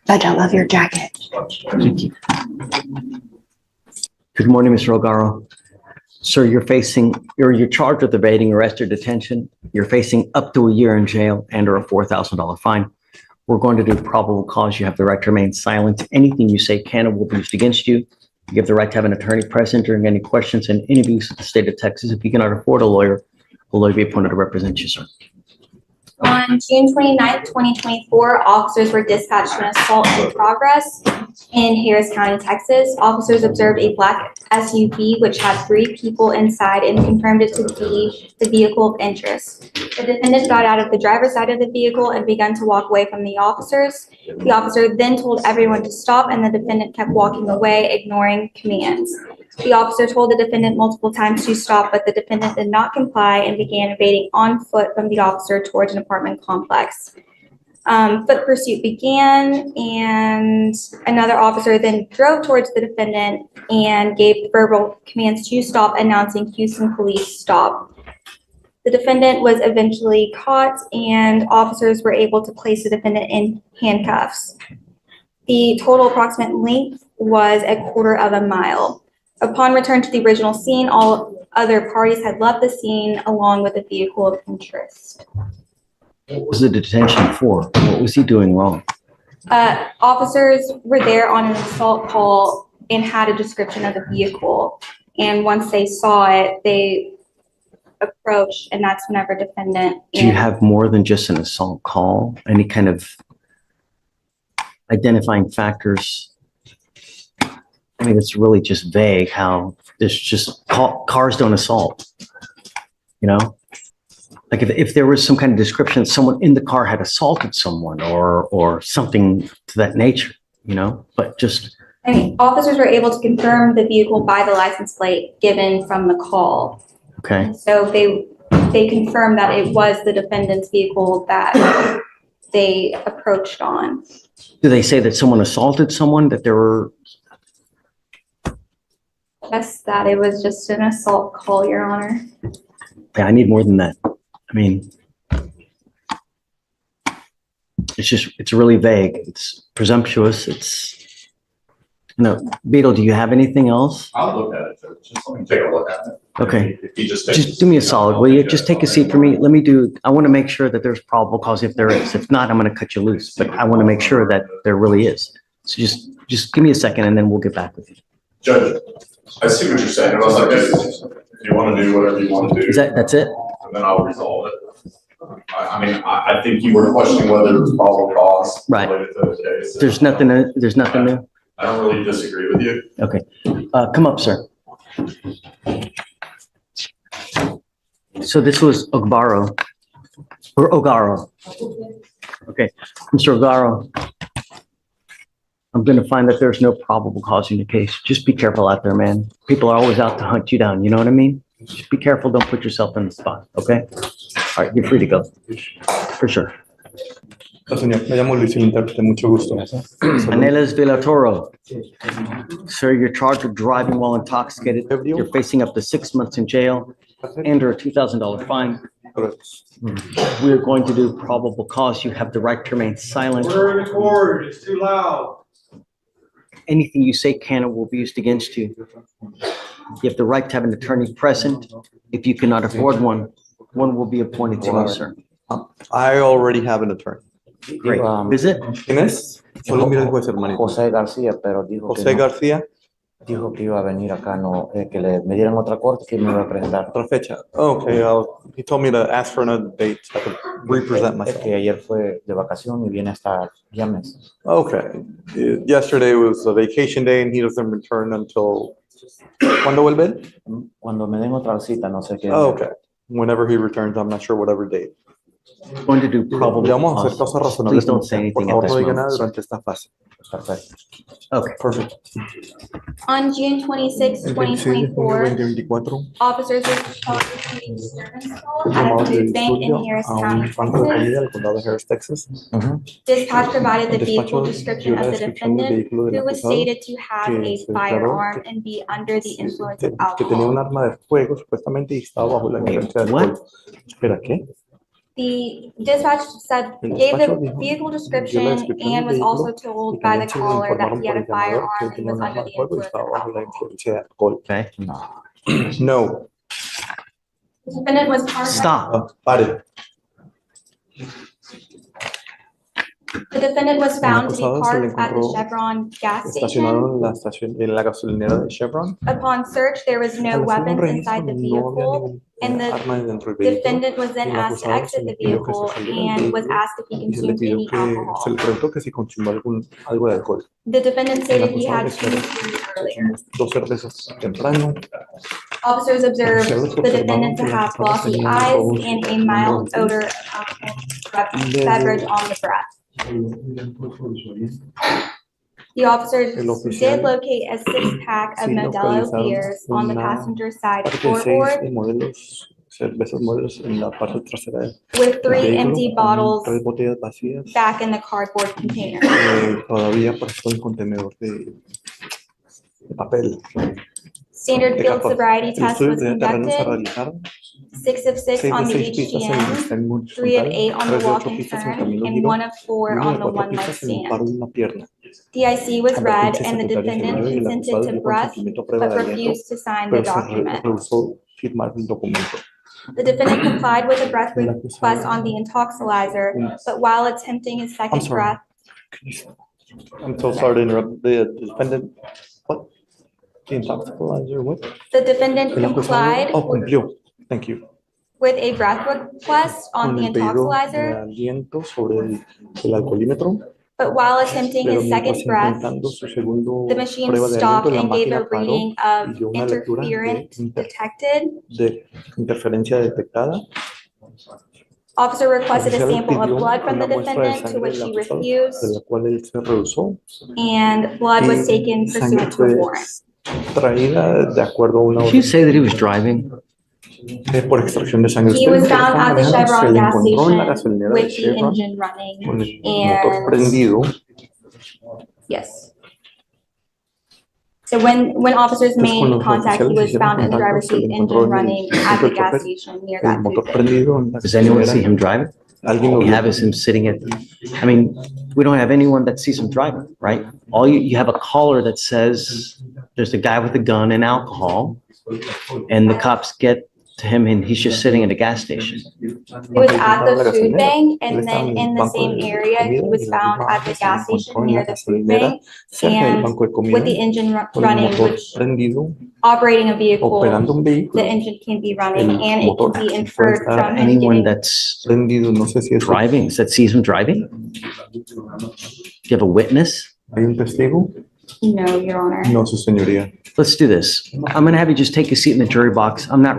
But I love your jacket. Thank you. Good morning, Mr. Ogaro. Sir, you're charged with evading arrest or detention. You're facing up to a year in jail and or a $4,000 fine. We're going to do probable cause. You have the right to remain silent. Anything you say can and will be used against you. You have the right to have an attorney present during any questions and interviews with the state of Texas. If you cannot afford a lawyer will be appointed to represent you, sir. On June 29th, 2024, officers were dispatched to an assault in progress in Harris County, Texas. Officers observed a black SUV which had 3 people inside and confirmed it to be the vehicle of interest. The defendant got out of the driver's side of the vehicle and began to walk away from the officers. The officer then told everyone to stop, and the defendant kept walking away, ignoring commands. The officer told the defendant multiple times to stop, but the defendant did not comply and began evading on foot from the officer towards an apartment complex. Foot pursuit began, and another officer then drove towards the defendant and gave verbal commands to stop, announcing Houston police stop. The defendant was eventually caught, and officers were able to place the defendant in handcuffs. The total approximate length was 1/4 mile. Upon return to the original scene, all other parties had left the scene along with a vehicle of interest. What was the detention for? What was he doing wrong? Officers were there on an assault call and had a description of the vehicle. And once they saw it, they approached, and that's whenever defendant. Do you have more than just an assault call? Any kind of identifying factors? I mean, it's really just vague how there's just cars don't assault, you know? Like if there was some kind of description, someone in the car had assaulted someone or something to that nature, you know, but just. I mean, officers were able to confirm the vehicle by the license plate given from the call. Okay. So they confirmed that it was the defendant's vehicle that they approached on. Do they say that someone assaulted someone, that there were? Yes, that it was just an assault call, Your Honor. Yeah, I need more than that. I mean, it's really vague. It's presumptuous. It's, Beetle, do you have anything else? I'll look at it. Just let me take a look at it. Okay. If you Just do me a solid, will you? Just take a seat for me. I want to make sure that there's probable cause if there is. If not, I'm going to cut you loose, but I want to make sure that there really is. So just give me a second and then we'll get back with you. Judge, I see what you're saying. Unless if you want to do whatever you want to do. That's it? And then I'll resolve it. I think you were questioning whether there was probable cause. Right. Related to the case. There's nothing new? I don't really disagree with you. Okay. Come up, sir. So this was Ogaro. Okay, Mr. Ogaro. I'm going to find that there's no probable cause in your case. Just be careful out there, man. People are always out to hunt you down. You know what I mean? Just be careful. Don't put yourself in the spot. Okay? All right. You're free to go. For sure. Señor, me llamo Luis, el intérprete, mucho gusto. Anelas Villatoro. Sir, you're charged with driving while intoxicated. You're facing up to 6 months in jail and or a $2,000 fine. We're going to do probable cause. You have the right to remain silent. We're in the court. It's too loud. Anything you say can and will be used against you. You have the right to have an attorney present. If you cannot afford one will be appointed to you, sir. I already have an attorney. Great. Is it? ¿Quién es? Solo mira el juez, hermanito. José García, pero dijo José García, dijo que iba a venir acá, no, que me dieran otra corte que me iba a presentar. otra fecha. Okay, he told me to ask for another date so I could represent Es myself. que ayer fue de vacación y viene hasta ya meses. Okay. Yesterday was a vacation day and he doesn't return until, ¿cuándo vuelve él? Cuando me den otra cita, no sé qué. Okay. Whenever he returns, I'm not sure whatever date. We're going to do probable Le vamos a hacer cause. cosas Please razonables. don't say Por anything at favor, this no diga moment. nada sir. durante esta fase. Perfecto. Okay. Perfect. On June 26, 2024, 2024, officers were responding to a disturbance call at a food bank in Harris a un County, banco de comida Texas. del condado de Harris, Texas. Dispatch provided the El vehicle despacho description dio of la the descripción del defendant, vehículo del who was acusado stated to have que a se declaró firearm and be under the influence of que tenía un alcohol. arma de fuego supuestamente y estaba bajo la influencia de what? alcohol. Espera, ¿qué? The dispatch said, El gave despacho the dijo- vehicle dio la description descripción and del was also vehículo told y by the también se le caller that informaron he por had a el llamado firearm que and tenía was un under arma the de fuego y influence estaba of bajo la alcohol. influencia de alcohol. Okay, No. The defendant was parked. stop. Pare. The defendant was found to be acusado se le parked at the encontró Chevron gas station. Estacionado en la estación, en la gasolinera de Chevron. Upon search, there was no Al hacer un weapons registro, inside the no había vehicle, and the arma dentro del vehículo. defendant was then El asked to acusado se exit le the pidió que se vehicle saliera del and was vehículo asked if he y se le consumed pidió any que se le alcohol. preguntó que si consumió algo de alcohol. The defendant El stated he acusado had declaró two beers que earlier. consumó 2 cervezas temprano. Officers observed Oficiales the observaron defendant to que el have acusado glossy tenía eyes ojos and a mild odor of alcohol beverage on the breath. The officers El oficial did locate a six-pack of sí Modelo localizaron beers on the una passenger side parte de 6 floorboard modelos, cervezas modelos en la parte trasera del with 3 vehículo, empty con bottles 3 botellas vacías back in the cardboard container. todavía puesto en contenedor de papel. Standard de field cartón. sobriety El test estudio was de terreno se conducted, realizaron 6 of 6 6 on de the 6 pistas en el HGN, extremo 3 of horizontal, 8 on 3 the de walk 8 and pistas en turn, camino and giro 1 of 4 y 1 on de the 4 one leg pistas en el paro stand. de una pierna. DIC was read Advertencia and the secundaria se defendant leyó y el consented acusado to dio breath, consentimiento a prueba but de aliento, refused to sign the pero se document. rehusó firmar el documento. The defendant complied with the breath El request acusado- on the intoxilizer, but while attempting his I'm second sorry. breath, I'm so sorry to interrupt the defendant. What? The intoxicalizer, what? the defendant El acusado, complied cumplió. Thank you. with a breath request on Con the el pedido de intoxilizer, aliento sobre el alcoholímetro, but while attempting pero his mientras second breath, intentando su segundo the machine prueba de aliento, stopped la and gave máquina a paró reading y of dio una lectura interference detected. de interferencia detectada. Officer requested a Oficial sample of pidió blood from the una muestra de defendant, to sangre which del he acusado, de refused, la cual él se rehusó. and blood was Y taken sangre pursuant to a fue warrant. traída de acuerdo a una Did you say that he was driving? por extracción de sangre. He Usted was dijo que found estaba at the manejando, se Chevron le gas encontró en la station gasolinera de with the Chevron engine running, con el motor and, prendido. yes. So when officers Entonces, made cuando los contact, he oficiales was hicieron found in the contacto, driver's se le seat, encontró engine en el running at asiento the del gas chofer, station near el that motor food bank. prendido en la Does anyone see gasolinera. him driving? Alguien lo We vio. have is him sitting at, I mean, we don't have anyone that sees him driving, right? All you have a caller that says there's a guy with a gun and alcohol, and the cops get to him and he's just sitting at a gas station. He was at the food bank, Él and estaba then en el in the banco same de area, he comida was y la found misma at the área se le gas station encontró en la near the food gasolinera bank cerca del and banco de comida with the engine con el running, motor which prendido, operating a vehicle, operando un the vehículo. engine can be running El and it can motor be puede inferred estar from him Anyone getting. that's Prendido, no sé si es. driving, that sees him driving? Do you have a witness? ¿Hay un testigo? No, Your Honor. No, su señoría. Let's do this. I'm gonna have you just take a seat in the jury box. I'm not